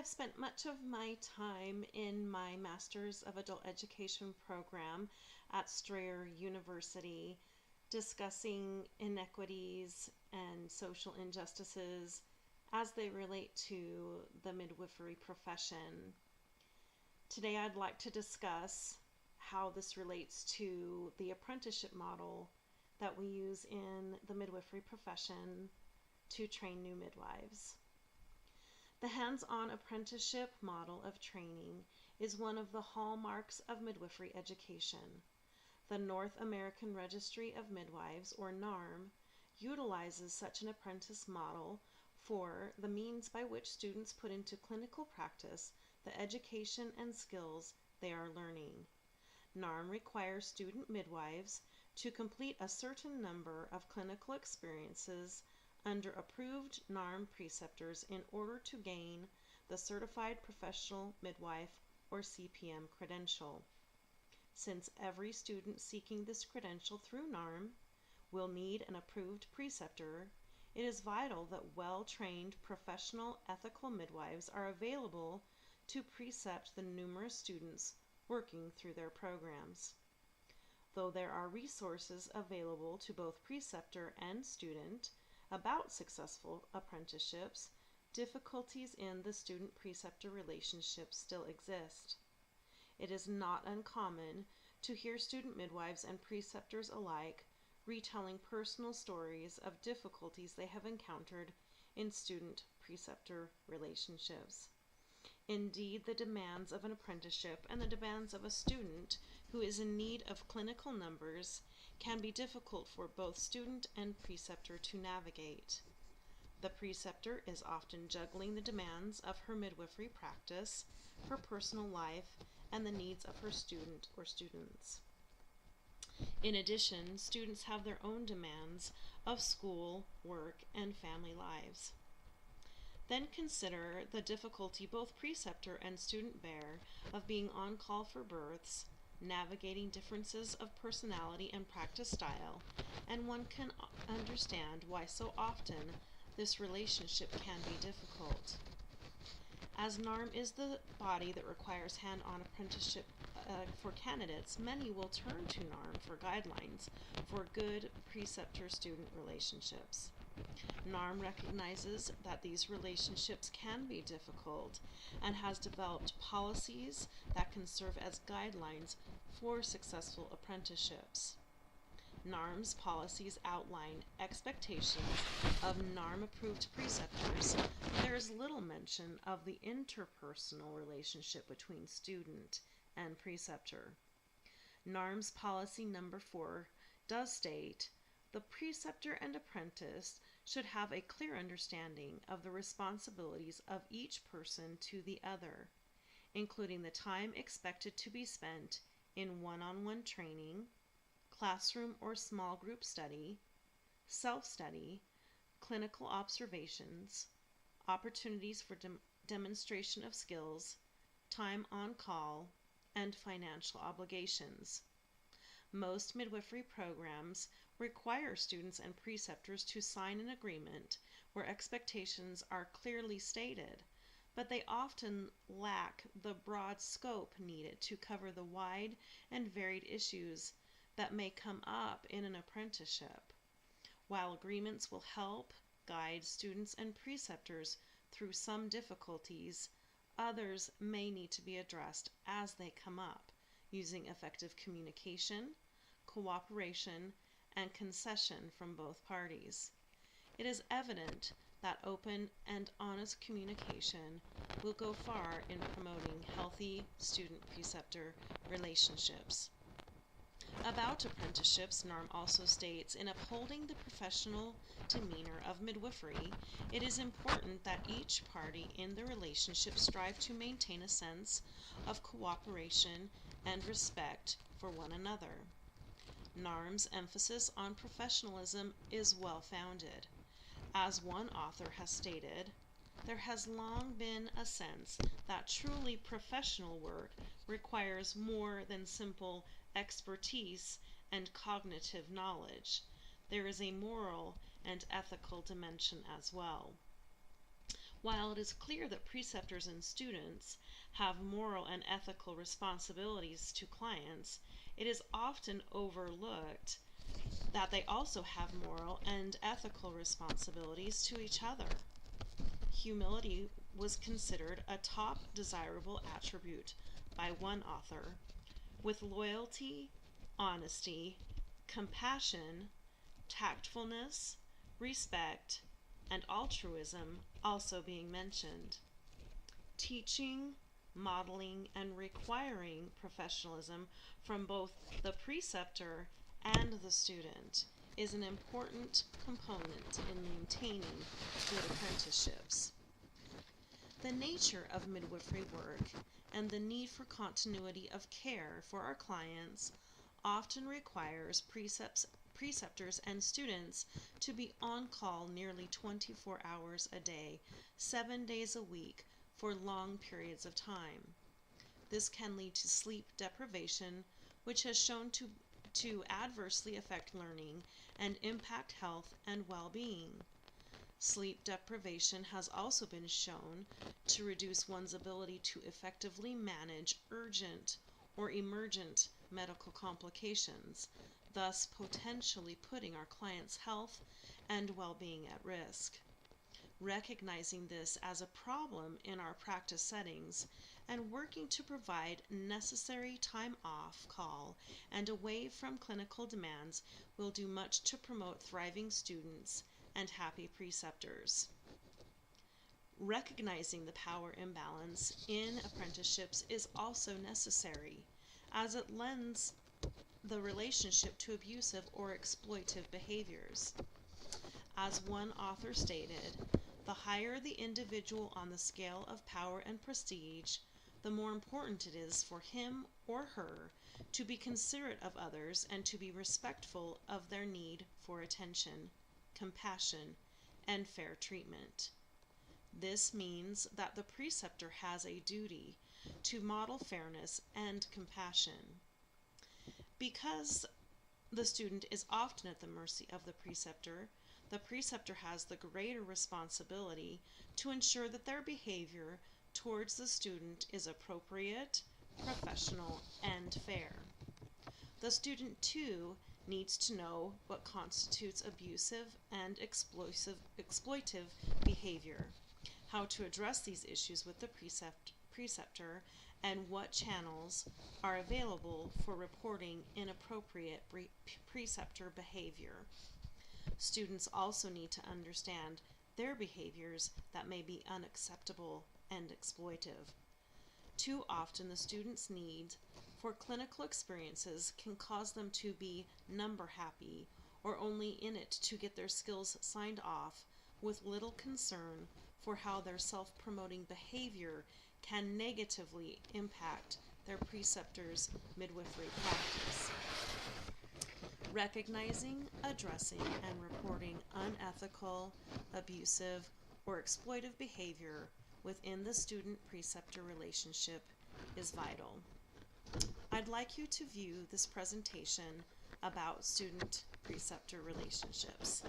I've spent much of my time in my Master's of Adult Education program at Strayer University discussing inequities and social injustices as they relate to the midwifery profession. Today I'd like to discuss how this relates to the apprenticeship model that we use in the midwifery profession to train new midwives. The hands-on apprenticeship model of training is one of the hallmarks of midwifery education. The North American Registry of Midwives, or NARM, utilizes such an apprentice model for the means by which students put into clinical practice the education and skills they are learning. NARM requires student midwives to complete a certain number of clinical experiences under approved NARM preceptors in order to gain the Certified Professional Midwife or CPM credential. Since every student seeking this credential through NARM will need an approved preceptor, it is vital that well-trained professional ethical midwives are available to precept the numerous students working through their programs. Though there are resources available to both preceptor and student about successful apprenticeships, difficulties in the student-preceptor relationship still exist. It is not uncommon to hear student midwives and preceptors alike retelling personal stories of difficulties they have encountered in student-preceptor relationships. Indeed, the demands of an apprenticeship and the demands of a student who is in need of clinical numbers can be difficult for both student and preceptor to navigate. The preceptor is often juggling the demands of her midwifery practice, her personal life, and the needs of her student or students. In addition, students have their own demands of school, work, and family lives. Then consider the difficulty both preceptor and student bear of being on call for births, navigating differences of personality and practice style, and one can understand why so often this relationship can be difficult. As NARM is the body that requires hand-on apprenticeship for candidates, many will turn to NARM for guidelines for good preceptor-student relationships. NARM recognizes that these relationships can be difficult and has developed policies that can serve as guidelines for successful apprenticeships. NARM's policies outline expectations of NARM-approved preceptors, but there is little mention of the interpersonal relationship between student and preceptor. NARM's policy number 4 does state, "The preceptor and apprentice should have a clear understanding of the responsibilities of each person to the other, including the time expected to be spent in one-on-one training, classroom or small group study, self-study, clinical observations, opportunities for demonstration of skills, time on call, and financial obligations." Most midwifery programs require students and preceptors to sign an agreement where expectations are clearly stated, but they often lack the broad scope needed to cover the wide and varied issues that may come up in an apprenticeship. While agreements will help guide students and preceptors through some difficulties, others may need to be addressed as they come up, using effective communication, cooperation, and concession from both parties. It is evident that open and honest communication will go far in promoting healthy student-preceptor relationships. About apprenticeships, NARM also states, in upholding the professional demeanor of midwifery, it is important that each party in the relationship strive to maintain a sense of cooperation and respect for one another. NARM's emphasis on professionalism is well-founded. As one author has stated, there has long been a sense that truly professional work requires more than simple expertise and cognitive knowledge. There is a moral and ethical dimension as well. While it is clear that preceptors and students have moral and ethical responsibilities to clients, it is often overlooked that they also have moral and ethical responsibilities to each other. Humility was considered a top desirable attribute by one author, with loyalty, honesty, compassion, tactfulness, respect, and altruism also being mentioned. Teaching, modeling, and requiring professionalism from both the preceptor and the student is an important component in maintaining good apprenticeships. The nature of midwifery work and the need for continuity of care for our clients often requires preceptors and students to be on call nearly 24 hours a day, 7 days a week, for long periods of time. This can lead to sleep deprivation, which has shown to adversely affect learning and impact health and well-being. Sleep deprivation has also been shown to reduce one's ability to effectively manage urgent or emergent medical complications, thus potentially putting our clients' health and well-being at risk. Recognizing this as a problem in our practice settings and working to provide necessary time off call and away from clinical demands will do much to promote thriving students and happy preceptors. Recognizing the power imbalance in apprenticeships is also necessary, as it lends the relationship to abusive or exploitive behaviors. As one author stated, the higher the individual on the scale of power and prestige, the more important it is for him or her to be considerate of others and to be respectful of their need for attention, compassion, and fair treatment. This means that the preceptor has a duty to model fairness and compassion. Because the student is often at the mercy of the preceptor has the greater responsibility to ensure that their behavior towards the student is appropriate, professional, and fair. The student, too, needs to know what constitutes abusive and exploitive behavior, how to address these issues with the preceptor, and what channels are available for reporting inappropriate preceptor behavior. Students also need to understand their behaviors that may be unacceptable and exploitive. Too often, the students' need for clinical experiences can cause them to be number happy or only in it to get their skills signed off, with little concern for how their self-promoting behavior can negatively impact their preceptor's midwifery practice. Recognizing, addressing, and reporting unethical, abusive, or exploitive behavior within the student-preceptor relationship is vital. I'd like you to view this presentation about student-preceptor relationships.